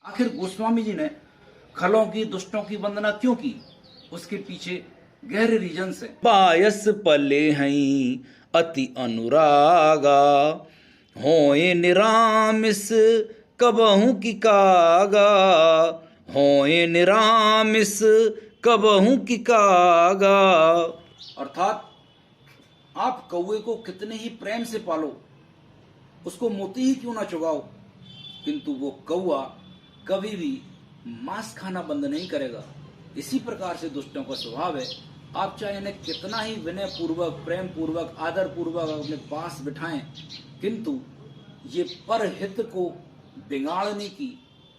आखिर गोस्वामी जी ने खलों की दुष्टों की वंदना क्यों की? उसके पीछे गहरे रीजन्स हैं। बायस पले हई अति अनुरागा, होए निरामिस कबहू की कागा, होए निरामिस कबहू की कागा। अर्थात आप कौवे को कितने ही प्रेम से पालो, उसको मोती ही क्यों ना चुगाओ, किंतु वो कौवा कभी भी मांस खाना बंद नहीं करेगा। इसी प्रकार से दुष्टों का स्वभाव है। आप चाहे इन्हें कितना ही विनय पूर्वक, प्रेम पूर्वक, आदर पूर्वक अपने पास बिठाएं, किंतु ये परहित को बिगाड़ने की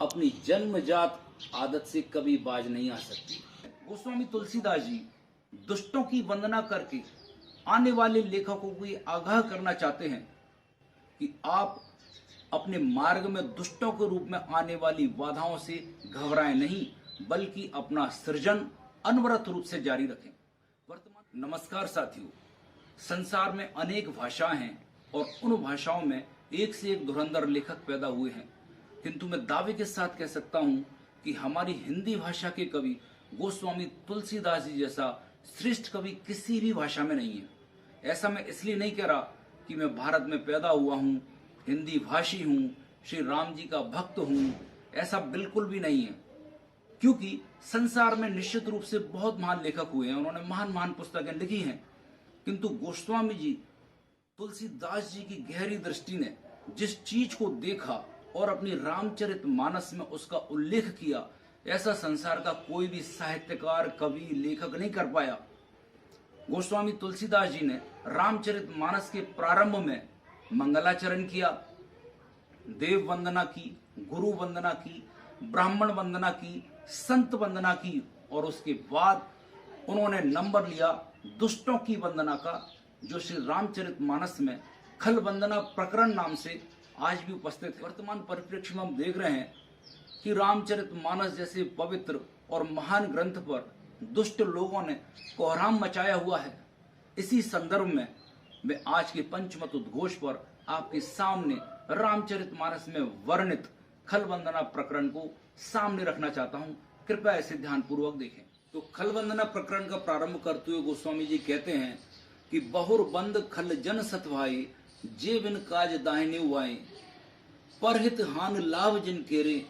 अपनी जन्मजात आदत से कभी बाज नहीं आ सकती। गोस्वामी तुलसीदास जी दुष्टों की वंदना करके आने वाले लेखकों को ये आगाह करना चाहते हैं कि आप अपने मार्ग में दुष्टों के रूप में आने वाली बाधाओं से घबराएं नहीं, बल्कि अपना सृजन अनवरत रूप से जारी रखें। नमस्कार साथियों, संसार में अनेक भाषाएं हैं और उन भाषाओं में एक से एक धुरंधर लेखक पैदा हुए हैं, किंतु मैं दावे के साथ कह सकता हूं कि हमारी हिंदी भाषा के कवि गोस्वामी तुलसीदास जी जैसा श्रेष्ठ कवि किसी भी भाषा में नहीं है। ऐसा मैं इसलिए नहीं कह रहा कि मैं भारत में पैदा हुआ हूं, हिंदी भाषी हूं, श्री राम जी का भक्त हूं, ऐसा बिल्कुल भी नहीं है। क्योंकि संसार में निश्चित रूप से बहुत महान लेखक हुए हैं, उन्होंने महान महान पुस्तकें लिखी हैं, किंतु गोस्वामी जी तुलसीदास जी की गहरी दृष्टि ने जिस चीज को देखा और अपनी रामचरितमानस में उसका उल्लेख किया, ऐसा संसार का कोई भी साहित्यकार, कवि, लेखक नहीं कर पाया। गोस्वामी तुलसीदास जी ने रामचरितमानस के प्रारंभ में मंगलाचरण किया, देव वंदना की, गुरु वंदना की, ब्राह्मण वंदना की, संत वंदना की, और उसके बाद उन्होंने नंबर लिया दुष्टों की वंदना का, जो श्री रामचरितमानस में खल वंदना प्रकरण नाम से आज भी उपस्थित है। वर्तमान परिप्रेक्ष्य में हम देख रहे हैं कि रामचरितमानस जैसे पवित्र और महान ग्रंथ पर दुष्ट लोगों ने कोहराम मचाया हुआ है। इसी संदर्भ में मैं आज के पंचमत उद्घोष पर आपके सामने रामचरितमानस में वर्णित खल वंदना प्रकरण को सामने रखना चाहता हूं। कृपया इसे ध्यानपूर्वक देखें। तो खल वंदना प्रकरण का प्रारंभ करते हुए गोस्वामी जी कहते हैं कि बहुर बंद खल जन सतभाए, जे बिन काज दाहिने उआए, परहित हान लाभ जिन केरे,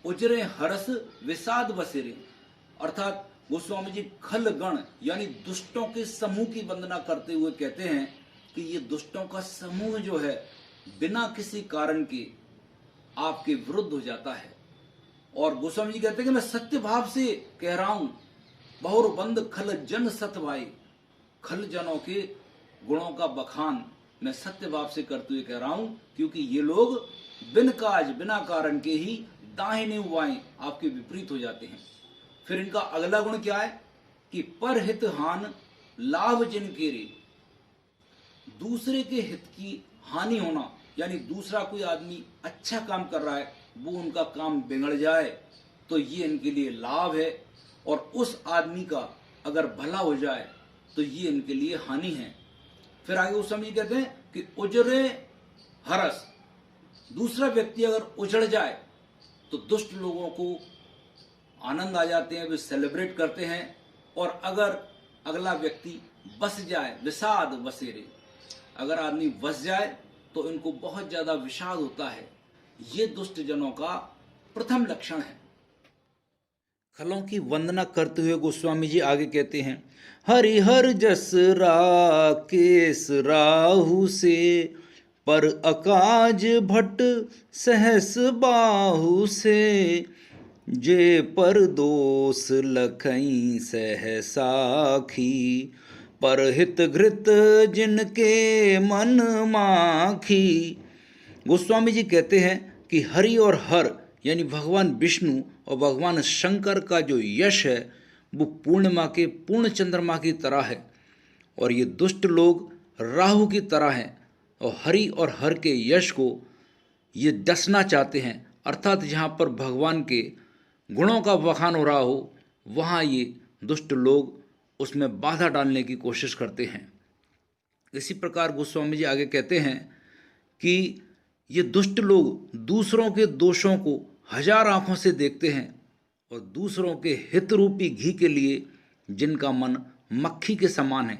उजरे हरस विषाद बसेरे। अर्थात गोस्वामी जी खल गण यानी दुष्टों के समूह की वंदना करते हुए कहते हैं कि ये दुष्टों का समूह जो है बिना किसी कारण के आपके विरुद्ध हो जाता है। और गोस्वामी जी कहते हैं कि मैं सत्य भाव से कह रहा हूं, बहुर बंद खल जन सत भाई, खल जनों के गुणों का बखान मैं सत्य भाव से करते हुए कह रहा हूं, क्योंकि ये लोग बिन काज, बिना कारण के ही दाहिने उबाएं आपके विपरीत हो जाते हैं। फिर इनका अगला गुण क्या है कि परहित हान लाभ जिन केरे, दूसरे के हित की हानि होना, यानी दूसरा कोई आदमी अच्छा काम कर रहा है, वो उनका काम बिगड़ जाए तो ये इनके लिए लाभ है, और उस आदमी का अगर भला हो जाए तो ये इनके लिए हानि है। फिर आगे उस समय कहते हैं कि उजरे हरस, दूसरा व्यक्ति अगर उजड़ जाए तो दुष्ट लोगों को आनंद आ जाते हैं, वे सेलिब्रेट करते हैं, और अगर अगला व्यक्ति बस जाए, विषाद बसेरे, अगर आदमी बस जाए तो इनको बहुत ज्यादा विषाद होता है। ये दुष्ट जनों का प्रथम लक्षण है। खलों की वंदना करते हुए गोस्वामी जी आगे कहते हैं, हरिहर जस राकेश राहु से, पर अकाज भट्ट सहस बाहु से, जे पर दोष लखई सहसाखी, पर हित घृत जिनके मन माखी। गोस्वामी जी कहते हैं कि हरि और हर यानी भगवान विष्णु और भगवान शंकर का जो यश है वो पूर्णिमा के पूर्ण चंद्रमा की तरह है, और ये दुष्ट लोग राहु की तरह हैं, और हरि और हर के यश को ये डसना चाहते हैं। अर्थात जहाँ पर भगवान के गुणों का बखान हो रहा हो, वहाँ ये दुष्ट लोग उसमें बाधा डालने की कोशिश करते हैं। इसी प्रकार गोस्वामी जी आगे कहते हैं कि ये दुष्ट लोग दूसरों के दोषों को हजार आंखों से देखते हैं और दूसरों के हित रूपी घी के लिए जिनका मन मक्खी के समान है,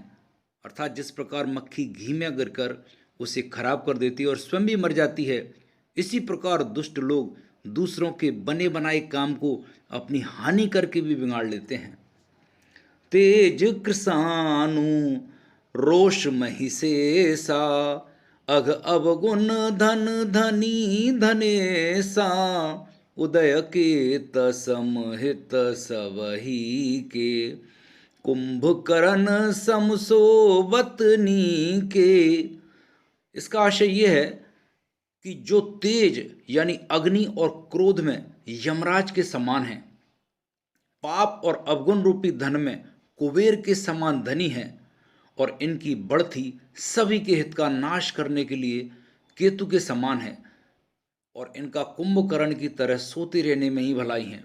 अर्थात जिस प्रकार मक्खी घी में गिरकर उसे खराब कर देती है और स्वयं भी मर जाती है, इसी प्रकार दुष्ट लोग दूसरों के बने बनाए काम को अपनी हानि करके भी बिगाड़ लेते हैं। तेज कृसानु रोष महिषेसा, अघ अवगुण धन धनी धनेसा, उदय के तसमहित सबही के, कुंभकर्ण समसोबतनी के। इसका आशय यह है कि जो तेज यानी अग्नि और क्रोध में यमराज के समान है, पाप और अवगुण रूपी धन में कुबेर के समान धनी है, और इनकी बढ़ती सभी के हित का नाश करने के लिए केतु के समान है, और इनका कुंभकर्ण की तरह सोते रहने में ही भलाई है।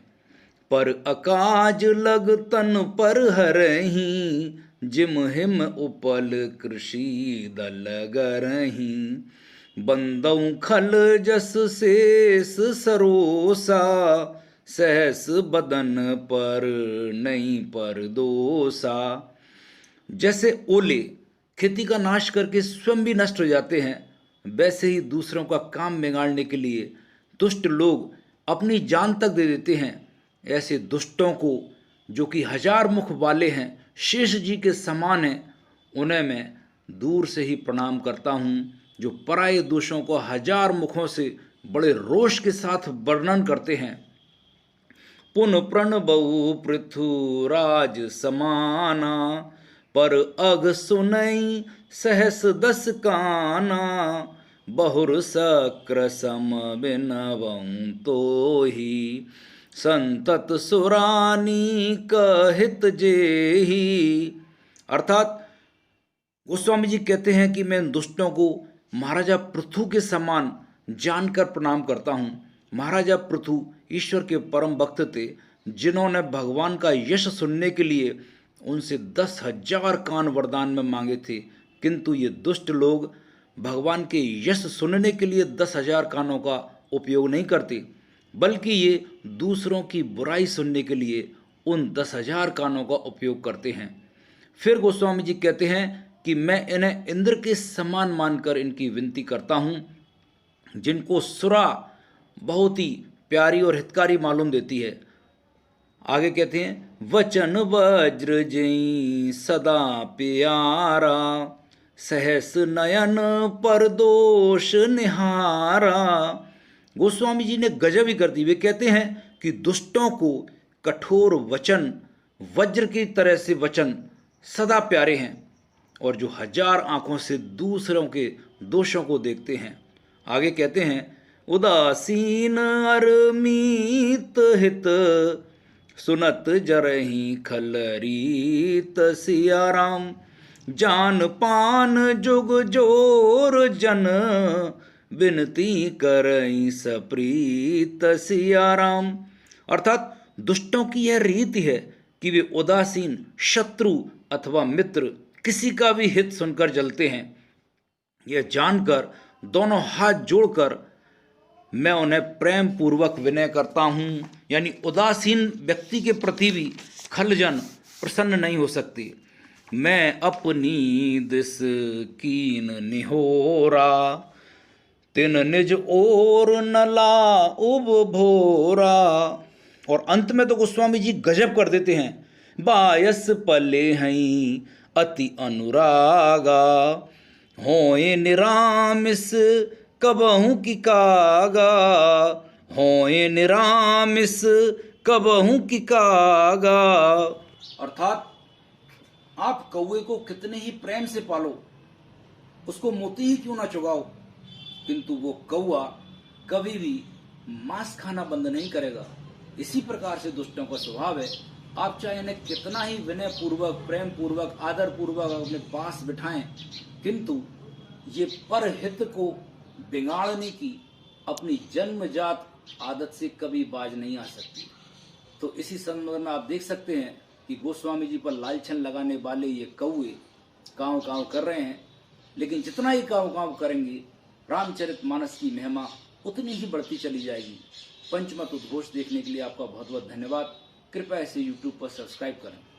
पर अकाज लग तन पर हरही, जिम हिम उपल कृषि दल गरही, बंदौ खल जस शेष सरोसा, सहस बदन पर नहीं पर दोसा। जैसे ओले खेती का नाश करके स्वयं भी नष्ट हो जाते हैं, वैसे ही दूसरों का काम बिगाड़ने के लिए दुष्ट लोग अपनी जान तक दे देते हैं। ऐसे दुष्टों को, जो कि हजार मुख वाले हैं, शेष जी के समान हैं, उन्हें मैं दूर से ही प्रणाम करता हूँ, जो पराये दोषों को हजार मुखों से बड़े रोष के साथ वर्णन करते हैं। पुन प्रण बहु पृथुराज समाना, पर अघ सुनई सहस दस काना, बहुर सक्र सम बिनवं तो ही, संतत सुरानी कहित जेही। अर्थात गोस्वामी जी कहते हैं कि मैं इन दुष्टों को महाराजा पृथु के समान जानकर प्रणाम करता हूँ। महाराजा पृथु ईश्वर के परम भक्त थे, जिन्होंने भगवान का यश सुनने के लिए उनसे 10,000 कान वरदान में मांगे थे, किंतु ये दुष्ट लोग भगवान के यश सुनने के लिए 10,000 कानों का उपयोग नहीं करते, बल्कि ये दूसरों की बुराई सुनने के लिए उन 10,000 कानों का उपयोग करते हैं। फिर गोस्वामी जी कहते हैं कि मैं इन्हें इंद्र के समान मानकर इनकी विनती करता हूँ, जिनको सुरा बहुत ही प्यारी और हितकारी मालूम देती है। आगे कहते हैं, वचन वज्र जई सदा प्यारा, सहस नयन पर दोष निहारा। गोस्वामी जी ने गजब ही कर दी। वे कहते हैं कि दुष्टों को कठोर वचन, वज्र की तरह से वचन सदा प्यारे हैं, और जो हजार आंखों से दूसरों के दोषों को देखते हैं। आगे कहते हैं, उदासीन अरमीत हित, सुनत जरही खलरीत सियाराम, जान पान जुग जोर जन, विनती करई सप्रीत सियाराम। अर्थात दुष्टों की यह रीति है कि वे उदासीन, शत्रु अथवा मित्र किसी का भी हित सुनकर जलते हैं। यह जानकर दोनों हाथ जोड़कर मैं उन्हें प्रेम पूर्वक विनय करता हूँ, यानी उदासीन व्यक्ति के प्रति भी खलजन प्रसन्न नहीं हो सकती। मैं अपनी दिस कीन निहोरा, तिन निज ओर नला उब भोरा। और अंत में तो गोस्वामी जी गजब कर देते हैं, बायस पले हई अति अनुरागा, होए निरामिस कबहू की कागा, होए निरामिस कबहू की कागा। अर्थात आप कौवे को कितने ही प्रेम से पालो, उसको मोती ही क्यों ना चुगाओ, किंतु वो कौवा कभी भी मांस खाना बंद नहीं करेगा। इसी प्रकार से दुष्टों का स्वभाव है। आप चाहे इन्हें कितना ही विनय पूर्वक, प्रेम पूर्वक, आदर पूर्वक अपने पास बिठाएं, किंतु ये परहित को बिगाड़ने की अपनी जन्मजात आदत से कभी बाज नहीं आ सकती। तो इसी संदर्भ में आप देख सकते हैं कि गोस्वामी जी पर लालछन लगाने वाले ये कौवे काँव काँव कर रहे हैं, लेकिन जितना ही काँव काँव करेंगे रामचरितमानस की महिमा उतनी ही बढ़ती चली जाएगी। पंचमत उद्घोष देखने के लिए आपका बहुत बहुत धन्यवाद। कृपया इसे YouTube पर सब्सक्राइब करें।